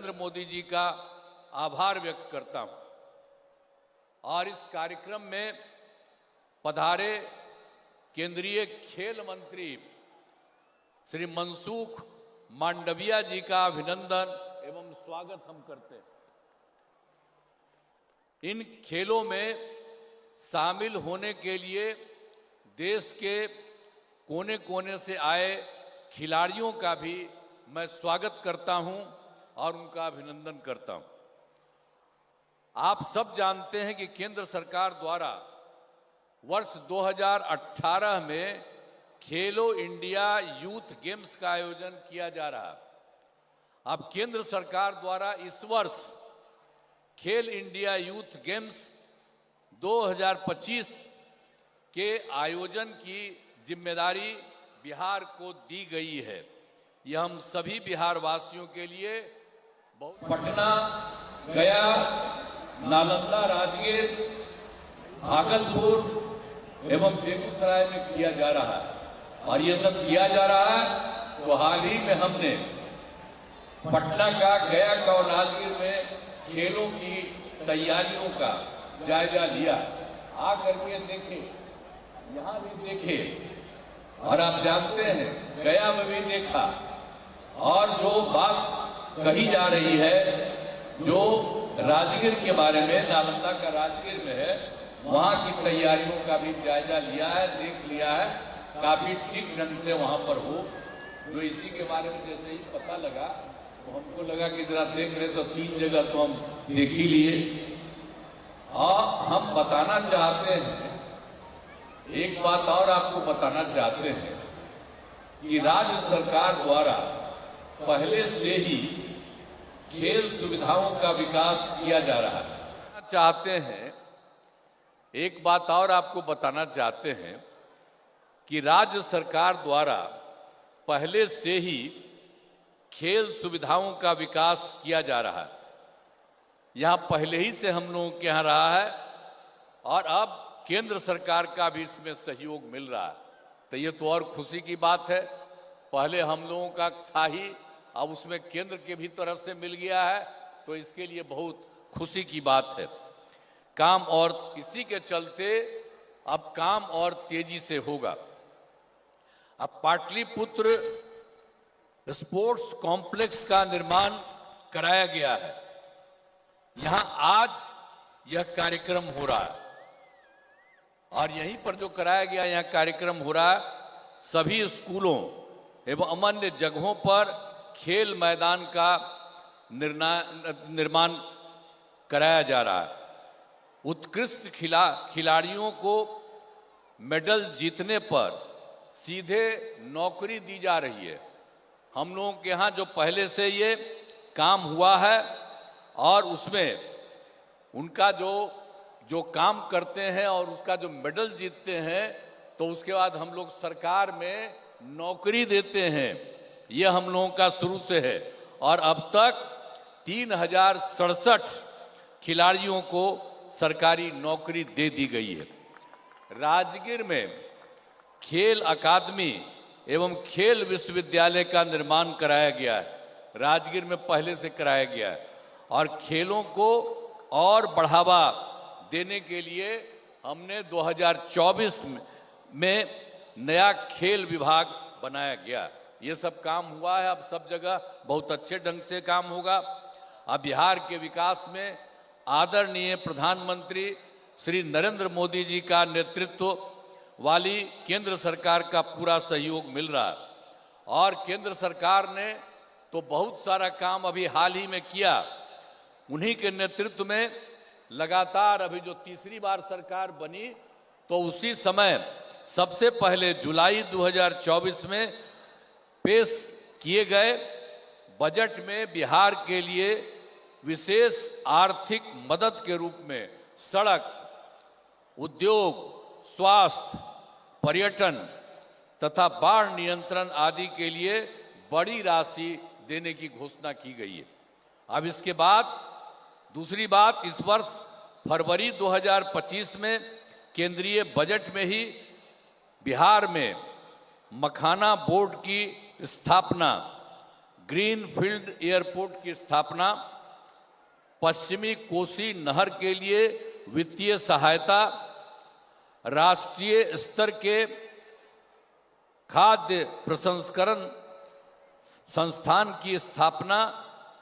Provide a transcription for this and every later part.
नरेंद्र मोदी जी का आभार व्यक्त करता हूं और इस कार्यक्रम में पधारे केंद्रीय खेल मंत्री श्री मनसुख मांडविया जी का अभिनंदन एवं स्वागत हम करते हैं। इन खेलों में शामिल होने के लिए देश के कोने कोने से आए खिलाड़ियों का भी मैं स्वागत करता हूं और उनका अभिनंदन करता हूं। आप सब जानते हैं कि केंद्र सरकार द्वारा वर्ष 2018 में खेलो इंडिया यूथ गेम्स का आयोजन किया जा रहा है। अब केंद्र सरकार द्वारा इस वर्ष खेल इंडिया यूथ गेम्स 2025 के आयोजन की जिम्मेदारी बिहार को दी गई है। यह हम सभी बिहार वासियों के लिए बहुत पटना, गया, नालंदा, राजगीर, भागलपुर एवं बेगूसराय में किया जा रहा है और ये सब किया जा रहा है। तो हाल ही में हमने पटना का, गया का और राजगीर में खेलों की तैयारियों का जायजा लिया। आकर के देखे, यहाँ भी देखे और आप जानते हैं गया में भी देखा और जो बात कही जा रही है, जो राजगीर के बारे में, नालंदा का राजगीर में है, वहां की तैयारियों का भी जायजा लिया है, देख लिया है, काफी ठीक ढंग से वहां पर हो। तो इसी के बारे में जैसे ही पता लगा तो हमको लगा कि जरा देख रहे, तो 3 जगह तो हम देख ही लिए और हम बताना चाहते हैं, एक बात और आपको बताना चाहते हैं कि राज्य सरकार द्वारा पहले से ही खेल सुविधाओं का विकास किया जा रहा है। चाहते हैं, एक बात और आपको बताना चाहते हैं कि राज्य सरकार द्वारा पहले से ही खेल सुविधाओं का विकास किया जा रहा है। यहां पहले ही से हम लोगों के यहां रहा है और अब केंद्र सरकार का भी इसमें सहयोग मिल रहा है। तो ये तो और खुशी की बात है। पहले हम लोगों का था ही, अब उसमें केंद्र के भी तरफ से मिल गया है, तो इसके लिए बहुत खुशी की बात है। काम और इसी के चलते अब काम और तेजी से होगा। अब पाटलिपुत्र स्पोर्ट्स कॉम्प्लेक्स का निर्माण कराया गया है। यहां आज यह कार्यक्रम हो रहा है और यहीं पर जो कराया गया यह कार्यक्रम हो रहा है, सभी स्कूलों एवं अन्य जगहों पर खेल मैदान का निर्माण कराया जा रहा है। उत्कृष्ट खिलाड़ियों को मेडल जीतने पर सीधे नौकरी दी जा रही है। हम लोगों के यहाँ जो पहले से ये काम हुआ है और उसमें उनका जो काम करते हैं और उसका जो मेडल जीतते हैं, तो उसके बाद हम लोग सरकार में नौकरी देते हैं। यह हम लोगों का शुरू से है और अब तक 3067 खिलाड़ियों को सरकारी नौकरी दे दी गई है। राजगीर में खेल अकादमी एवं खेल विश्वविद्यालय का निर्माण कराया गया है। राजगीर में पहले से कराया गया है और खेलों को और बढ़ावा देने के लिए हमने 2024 में नया खेल विभाग बनाया गया। ये सब काम हुआ है, अब सब जगह बहुत अच्छे ढंग से काम होगा। अब बिहार के विकास में आदरणीय प्रधानमंत्री श्री नरेंद्र मोदी जी का नेतृत्व वाली केंद्र सरकार का पूरा सहयोग मिल रहा है और केंद्र सरकार ने तो बहुत सारा काम अभी हाल ही में किया। उन्हीं के नेतृत्व में लगातार अभी जो तीसरी बार सरकार बनी, तो उसी समय सबसे पहले जुलाई 2024 में पेश किए गए बजट में बिहार के लिए विशेष आर्थिक मदद के रूप में सड़क, उद्योग, स्वास्थ्य, पर्यटन तथा बाढ़ नियंत्रण आदि के लिए बड़ी राशि देने की घोषणा की गई है। अब इसके बाद दूसरी बात, इस वर्ष फरवरी 2025 में केंद्रीय बजट में ही बिहार में मखाना बोर्ड की स्थापना ग्रीनफील्ड एयरपोर्ट की स्थापना, पश्चिमी कोसी नहर के लिए वित्तीय सहायता, राष्ट्रीय स्तर के खाद्य प्रसंस्करण संस्थान की स्थापना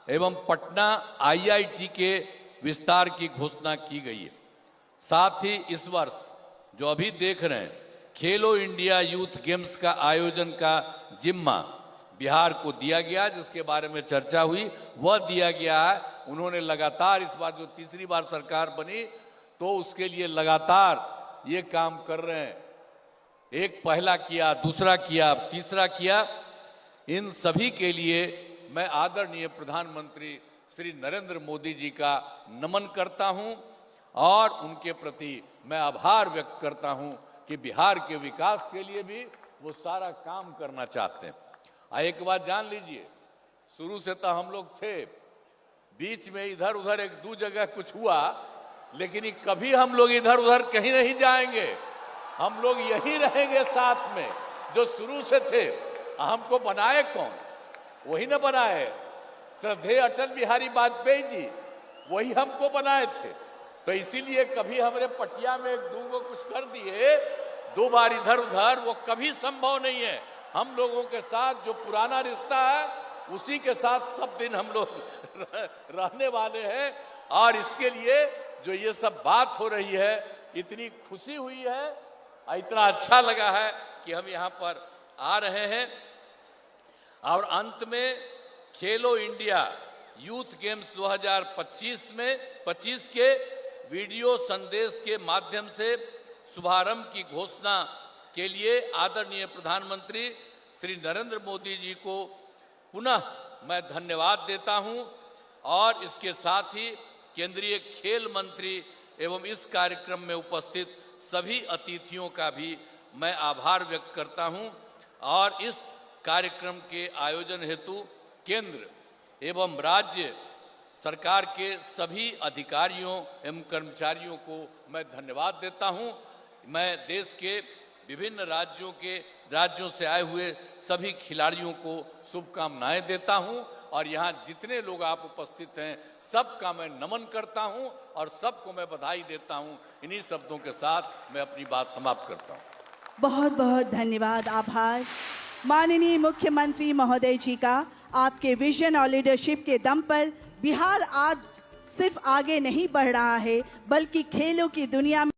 एवं पटना IIT के विस्तार की घोषणा की गई है। साथ ही इस वर्ष जो अभी देख रहे हैं खेलो इंडिया यूथ गेम्स का आयोजन का जिम्मा बिहार को दिया गया, जिसके बारे में चर्चा हुई, वह दिया गया है। उन्होंने लगातार इस बार जो तीसरी बार सरकार बनी तो उसके लिए लगातार ये काम कर रहे हैं। एक पहला किया, दूसरा किया, तीसरा किया। इन सभी के लिए मैं आदरणीय प्रधानमंत्री श्री नरेंद्र मोदी जी का नमन करता हूं और उनके प्रति मैं आभार व्यक्त करता हूं कि बिहार के विकास के लिए भी वो सारा काम करना चाहते हैं। एक बात जान लीजिए, शुरू से तो हम लोग थे, बीच में इधर उधर एक दो जगह कुछ हुआ, लेकिन कभी हम लोग इधर उधर कहीं नहीं जाएंगे। हम लोग यही रहेंगे साथ में, जो शुरू से थे। हमको बनाए कौन? वही ना बनाए, श्रद्धेय अटल बिहारी वाजपेयी जी, वही हमको बनाए थे। तो इसीलिए कभी हमरे पटिया में एक दूगो कुछ कर दिए, दो बार इधर उधर, वो कभी संभव नहीं है। हम लोगों के साथ जो पुराना रिश्ता है उसी के साथ सब दिन हम लोग रहने वाले हैं। और इसके लिए जो ये सब बात हो रही है, इतनी खुशी हुई है, इतना अच्छा लगा है कि हम यहाँ पर आ रहे हैं। और अंत में खेलो इंडिया यूथ गेम्स 2025 के वीडियो संदेश के माध्यम से शुभारंभ की घोषणा के लिए आदरणीय प्रधानमंत्री श्री नरेंद्र मोदी जी को पुनः मैं धन्यवाद देता हूं। और इसके साथ ही केंद्रीय खेल मंत्री एवं इस कार्यक्रम में उपस्थित सभी अतिथियों का भी मैं आभार व्यक्त करता हूं। और इस कार्यक्रम के आयोजन हेतु केंद्र एवं राज्य सरकार के सभी अधिकारियों एवं कर्मचारियों को मैं धन्यवाद देता हूं। मैं देश के विभिन्न राज्यों से आए हुए सभी खिलाड़ियों को शुभकामनाएं देता हूं। और यहाँ जितने लोग आप उपस्थित हैं सबका मैं नमन करता हूं और सबको मैं बधाई देता हूं। इन्हीं शब्दों के साथ मैं अपनी बात समाप्त करता हूं। बहुत बहुत धन्यवाद, आभार माननीय मुख्यमंत्री महोदय जी का। आपके विजन और लीडरशिप के दम पर बिहार आज सिर्फ आगे नहीं बढ़ रहा है, बल्कि खेलों की दुनिया में